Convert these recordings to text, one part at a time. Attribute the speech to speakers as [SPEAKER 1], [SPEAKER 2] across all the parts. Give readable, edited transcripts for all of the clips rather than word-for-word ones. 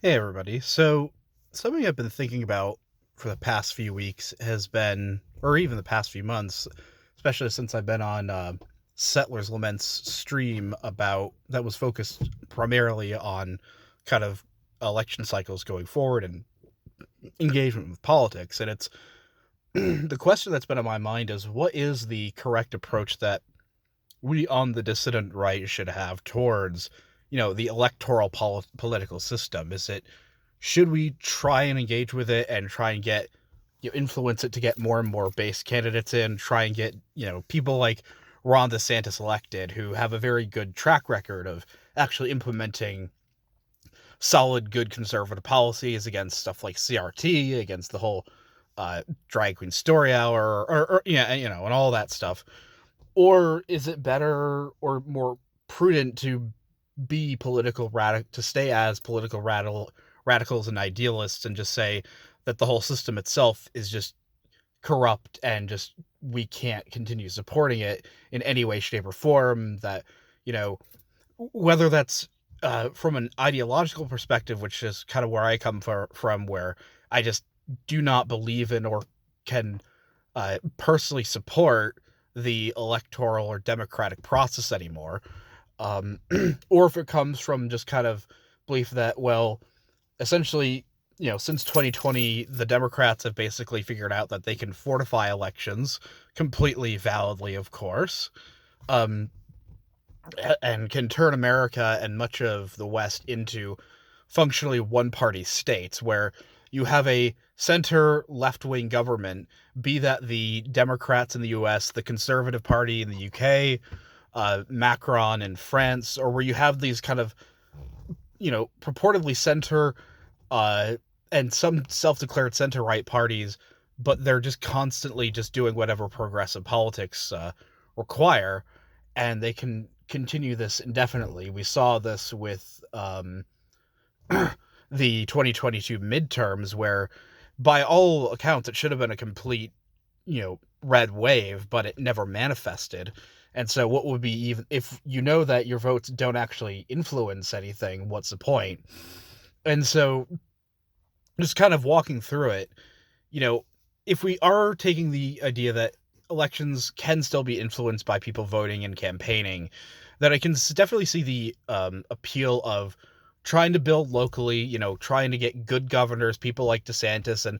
[SPEAKER 1] Hey everybody. So something I've been thinking about for the past few weeks has been, or even the past few months, especially since I've been on Settlers Lament's stream about that was focused primarily on kind of election cycles going forward and engagement with politics. And it's the question that's been on my mind is what is the correct approach that we on the dissident right should have towards, the electoral political system? Is it should we try and engage with it and try and get influence it to get more and more base candidates in, try and get people like Ron DeSantis elected who have a very good track record of actually implementing solid, good conservative policies against stuff like CRT, against the whole drag queen story hour, or yeah, and all that stuff. Or is it better or more prudent to be to stay as political radicals and idealists and just say that the whole system itself is just corrupt and just we can't continue supporting it in any way, shape, or form? That you know whether that's from an ideological perspective, which is kind of where I come from, where I just do not believe in or can personally support the electoral or democratic process anymore, um, or if it comes from just kind of belief that, well, essentially, since 2020, the Democrats have basically figured out that they can fortify elections completely validly, of course, um, and can turn America and much of the West into functionally one party states where you have a center left wing government, be that the Democrats in the US, the Conservative Party in the UK, Macron in France, or where you have these kind of, purportedly center uh, and some self-declared center-right parties, but they're just constantly just doing whatever progressive politics require, and they can continue this indefinitely. We saw this with the 2022 midterms, where, by all accounts, it should have been a complete, red wave, but it never manifested. And so, what would be even if you know that your votes don't actually influence anything? What's the point? And so, just kind of walking through it, you know, if we are taking the idea that elections can still be influenced by people voting and campaigning, that I can definitely see the appeal of trying to build locally, trying to get good governors, people like DeSantis, and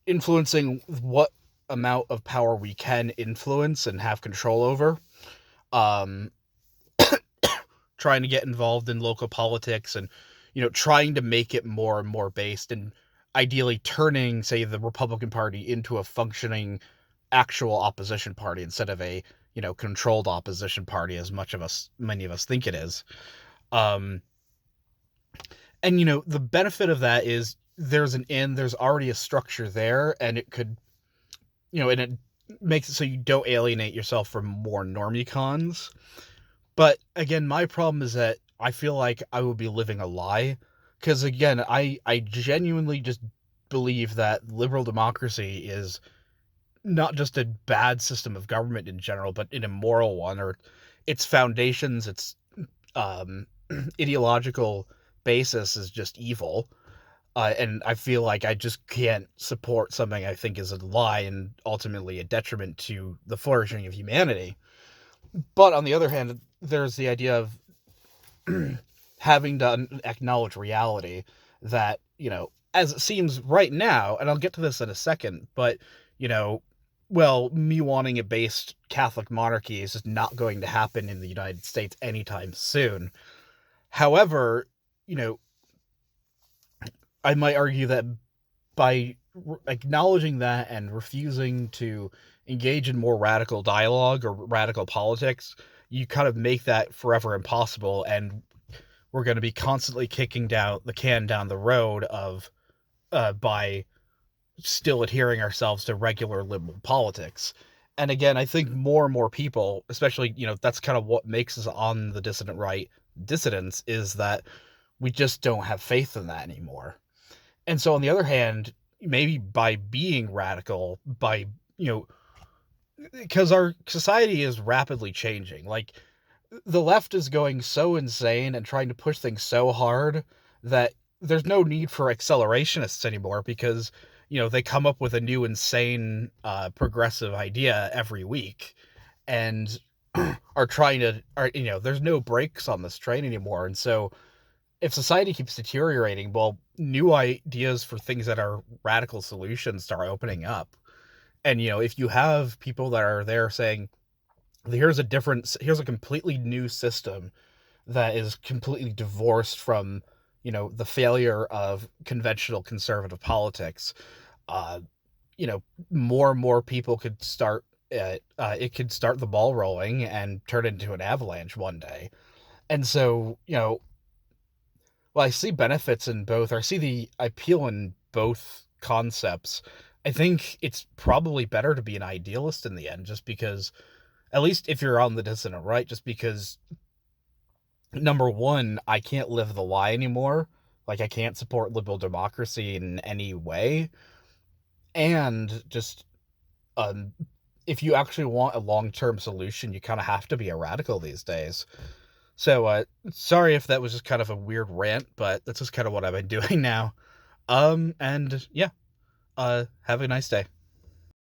[SPEAKER 1] influencing what amount of power we can influence and have control over. Um, Trying to get involved in local politics and trying to make it more and more based and ideally turning, say, the Republican Party into a functioning actual opposition party instead of a controlled opposition party, as many of us think it is. um and the benefit of that is there's already a structure there, and it could, and it makes it so you don't alienate yourself from more normie cons. But again, my problem is that I feel like I would be living a lie, because again, I genuinely just believe that liberal democracy is not just a bad system of government in general, but an immoral one, or its foundations, its um, ideological basis is just evil. And I feel like I just can't support something I think is a lie and ultimately a detriment to the flourishing of humanity. But on the other hand, there's the idea of having to acknowledge reality that, as it seems right now, and I'll get to this in a second, but, you know, well, me wanting a based Catholic monarchy is just not going to happen in the United States anytime soon. However, you know, I might argue that by acknowledging that and refusing to engage in more radical dialogue or radical politics, you kind of make that forever impossible, and we're going to be constantly kicking down the can down the road of by still adhering ourselves to regular liberal politics. And again, I think more and more people, especially, that's kind of what makes us on the dissident right dissidents, is that we just don't have faith in that anymore. And so on the other hand, maybe by being radical, by, you know, because our society is rapidly changing. The left is going so insane and trying to push things so hard that there's no need for accelerationists anymore because they come up with a new insane progressive idea every week, and are trying to are there's no brakes on this train anymore. And so if society keeps deteriorating, well, new ideas for things that are radical solutions start opening up. And if you have people that are there saying, here's a completely new system that is completely divorced from the failure of conventional conservative politics, uh you know more and more people could start it could start the ball rolling and turn into an avalanche one day. And so well, I see benefits in both. I see the appeal in both concepts. I think it's probably better to be an idealist in the end, just because, at least if you're on the dissident right, just because, number one, I can't live the lie anymore. Like, I can't support liberal democracy in any way. And just, um, if you actually want a long term solution, you kind of have to be a radical these days. So, sorry if that was just kind of a weird rant, but that's just kind of what I've been doing now. And yeah, have a nice day.